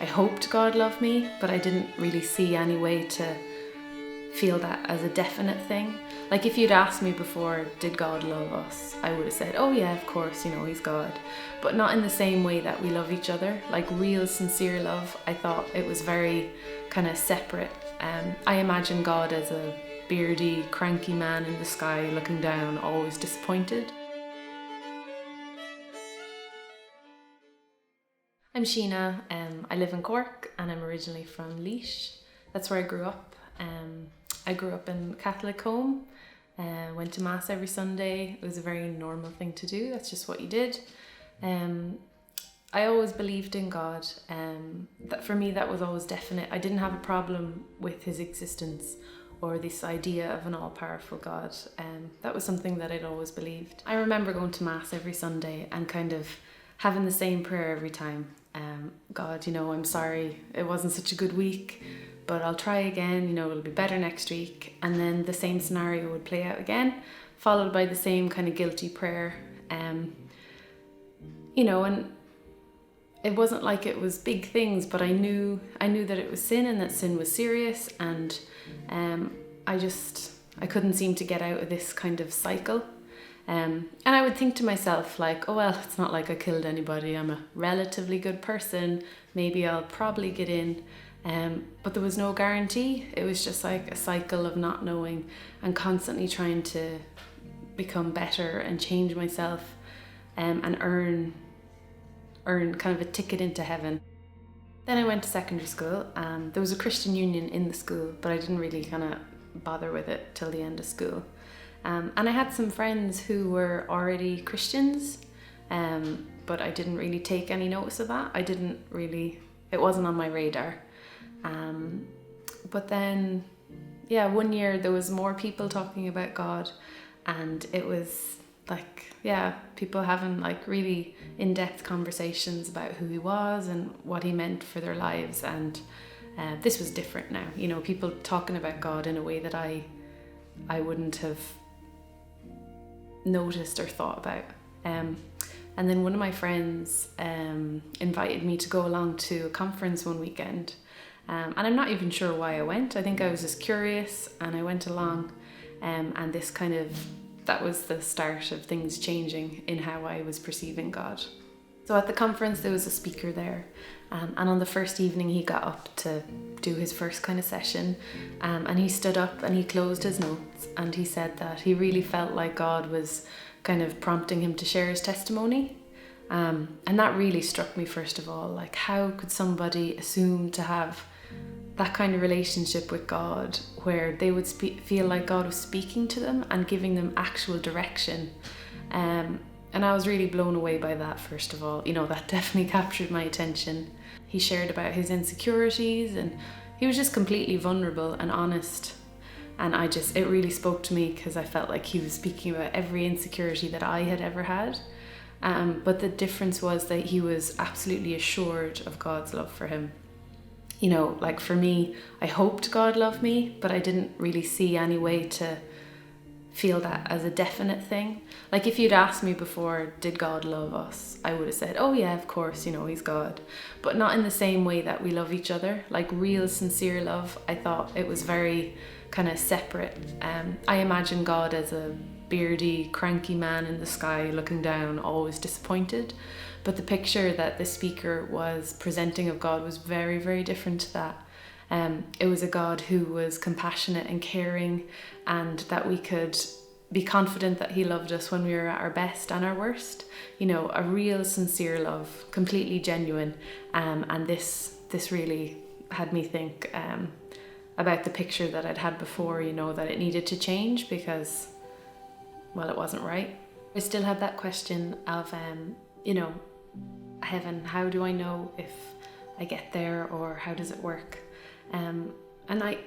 hoped God loved me, but I didn't really see any way to feel that as a definite thing. Like if you'd asked me before, did God love us? I would have said, oh yeah, of course, he's God. But not in the same way that we love each other. Like real sincere love, I thought it was very kind of separate. I imagine God as a beardy, cranky man in the sky looking down, always disappointed. I'm Síona, I live in Cork and I'm originally from Laois. That's where I grew up. I grew up in a Catholic home, went to Mass every Sunday. It was a very normal thing to do, that's just what you did. I always believed in God. That for me that was always definite. I didn't have a problem with his existence or this idea of an all-powerful God. That was something that I'd always believed. I remember going to Mass every Sunday and kind of having the same prayer every time. God, I'm sorry it wasn't such a good week, but I'll try again, it'll be better next week. And then the same scenario would play out again, followed by the same kind of guilty prayer. And it wasn't like it was big things, but I knew that it was sin and that sin was serious. And I couldn't seem to get out of this kind of cycle. And I would think to myself like, oh well, it's not like I killed anybody. I'm a relatively good person. Maybe I'll probably get in. But there was no guarantee. It was just like a cycle of not knowing and constantly trying to become better and change myself, and earn kind of a ticket into heaven. Then I went to secondary school. There was a Christian union in the school, but I didn't really kind of bother with it till the end of school. And I had some friends who were already Christians, but I didn't really take any notice of that. It wasn't on my radar. But then, one year there was more people talking about God, and it was like, people having like really in-depth conversations about who he was and what he meant for their lives. And this was different now, people talking about God in a way that I wouldn't have noticed or thought about. And then one of my friends invited me to go along to a conference one weekend. And I'm not even sure why I went. I think I was just curious and I went along, and that was the start of things changing in how I was perceiving God. So at the conference there was a speaker there, and on the first evening he got up to do his first kind of session, and he stood up and he closed his notes and he said that he really felt like God was kind of prompting him to share his testimony. And that really struck me, first of all. Like, how could somebody assume to have that kind of relationship with God where they would feel like God was speaking to them and giving them actual direction? And I was really blown away by that, first of all. That definitely captured my attention. He shared about his insecurities and he was just completely vulnerable and honest. And it really spoke to me because I felt like he was speaking about every insecurity that I had ever had. But the difference was that he was absolutely assured of God's love for him. Like for me, I hoped God loved me, but I didn't really see any way to feel that as a definite thing. Like if you'd asked me before, did God love us? I would have said, oh yeah, of course, he's God. But not in the same way that we love each other. Like real sincere love, I thought it was very kind of separate. I imagine God as a beardy, cranky man in the sky looking down, always disappointed. But the picture that the speaker was presenting of God was very, very different to that. It was a God who was compassionate and caring, and that we could be confident that he loved us when we were at our best and our worst. A real sincere love, completely genuine. And this really had me think about the picture that I'd had before, that it needed to change because, well, it wasn't right. I still had that question of, heaven, how do I know if I get there, or how does it work? And I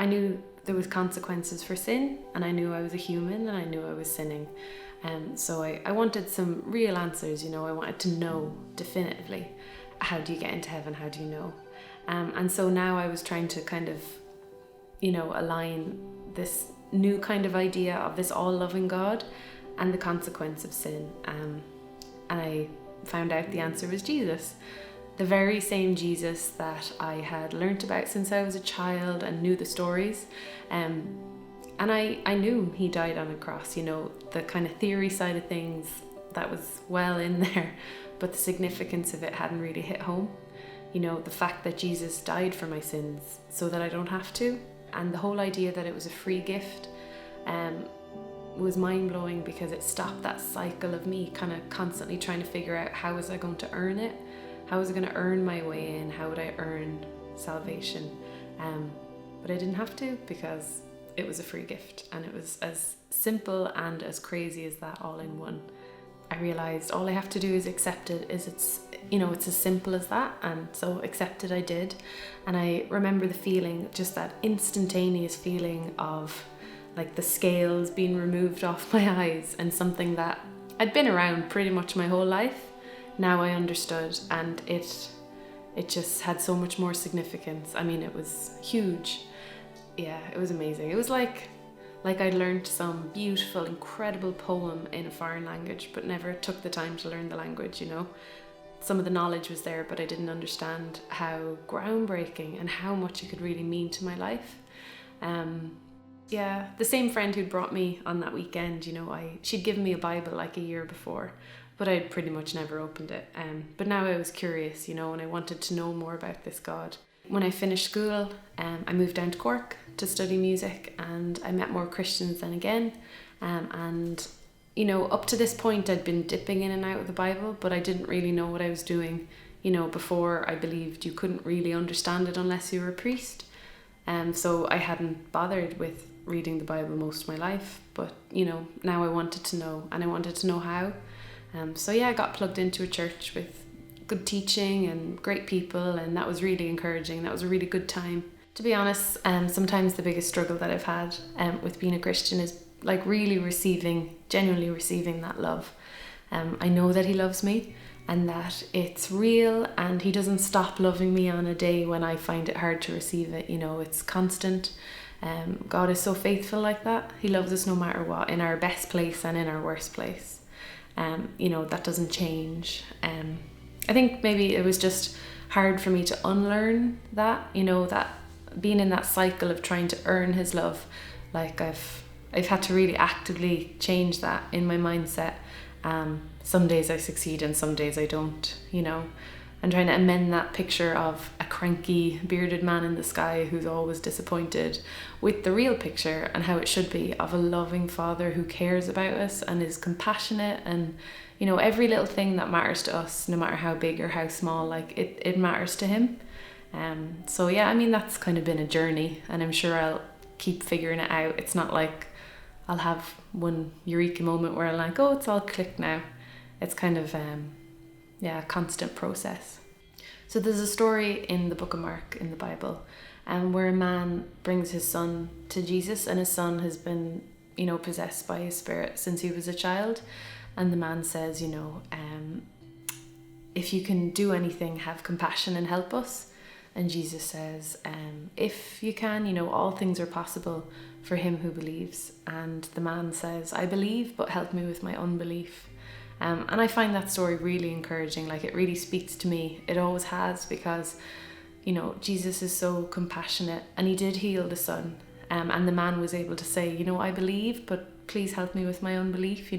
knew there was consequences for sin, and I knew I was a human, and I knew I was sinning. So I wanted some real answers, I wanted to know definitively, how do you get into heaven, how do you know? And so now I was trying to kind of, align this new kind of idea of this all-loving God and the consequence of sin. And I found out the answer was Jesus. the very same Jesus that I had learnt about since I was a child and knew the stories. And I knew he died on a cross, the kind of theory side of things, that was well in there, but the significance of it hadn't really hit home. The fact that Jesus died for my sins so that I don't have to, and the whole idea that it was a free gift was mind-blowing, because it stopped that cycle of me kind of constantly trying to figure out, how was I going to earn it? How was I going to earn my way in? How would I earn salvation? But I didn't have to, because it was a free gift, and it was as simple and as crazy as that all in one. I realized all I have to do is accept it. It's as simple as that. And so accepted I did. And I remember the feeling, just that instantaneous feeling of like the scales being removed off my eyes, and something that I'd been around pretty much my whole life. Now I understood, and it just had so much more significance. I mean, it was huge. Yeah, it was amazing. It was like I'd learned some beautiful, incredible poem in a foreign language, but never took the time to learn the language, Some of the knowledge was there, but I didn't understand how groundbreaking and how much it could really mean to my life. The same friend who'd brought me on that weekend, she'd given me a Bible like a year before, but I'd pretty much never opened it. But now I was curious, and I wanted to know more about this God. When I finished school, I moved down to Cork to study music, and I met more Christians then again. And up to this point I'd been dipping in and out of the Bible, but I didn't really know what I was doing. Before, I believed you couldn't really understand it unless you were a priest. So I hadn't bothered with reading the Bible most of my life, but now I wanted to know, and I wanted to know how. I got plugged into a church with good teaching and great people, and that was really encouraging. That was a really good time. To be honest, sometimes the biggest struggle that I've had with being a Christian is like really genuinely receiving that love. I know that he loves me, and that it's real, and he doesn't stop loving me on a day when I find it hard to receive it. It's constant. God is so faithful like that. He loves us no matter what, in our best place and in our worst place. That doesn't change. I think maybe it was just hard for me to unlearn that, that being in that cycle of trying to earn his love. Like I've had to really actively change that in my mindset. Some days I succeed and some days I don't, and trying to amend that picture of a cranky bearded man in the sky who's always disappointed with the real picture, and how it should be, of a loving father who cares about us and is compassionate, and every little thing that matters to us, no matter how big or how small, like it matters to him. That's kind of been a journey, and I'm sure I'll keep figuring it out. It's not like I'll have one eureka moment where I'm like, oh, it's all clicked now. It's kind of a constant process. So there's a story in the book of Mark in the Bible, where a man brings his son to Jesus, and his son has been, possessed by his spirit since he was a child. And the man says, if you can do anything, have compassion and help us. And Jesus says, if you can, all things are possible for him who believes. And the man says, I believe, but help me with my unbelief. And I find that story really encouraging. Like, it really speaks to me. It always has, because, Jesus is so compassionate, and he did heal the son. And the man was able to say, I believe, but please help me with my unbelief,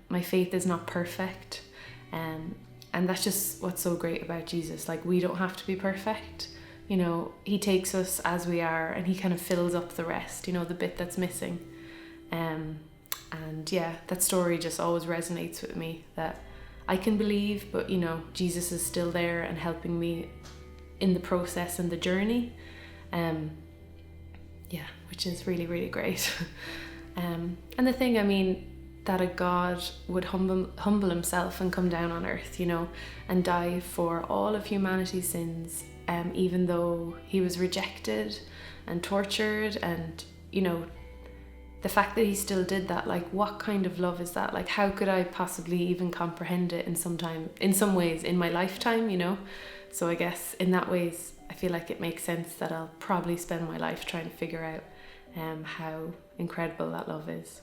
my faith is not perfect. And that's just what's so great about Jesus. Like, we don't have to be perfect. He takes us as we are, and he kind of fills up the rest, the bit that's missing. That story just always resonates with me, that I can believe, but Jesus is still there and helping me in the process and the journey. Which is really, really great. And the thing, that a God would humble himself and come down on earth, and die for all of humanity's sins, even though he was rejected and tortured, and the fact that he still did that, like, what kind of love is that? Like, how could I possibly even comprehend it in some ways in my lifetime, So I guess in that ways, I feel like it makes sense that I'll probably spend my life trying to figure out how incredible that love is.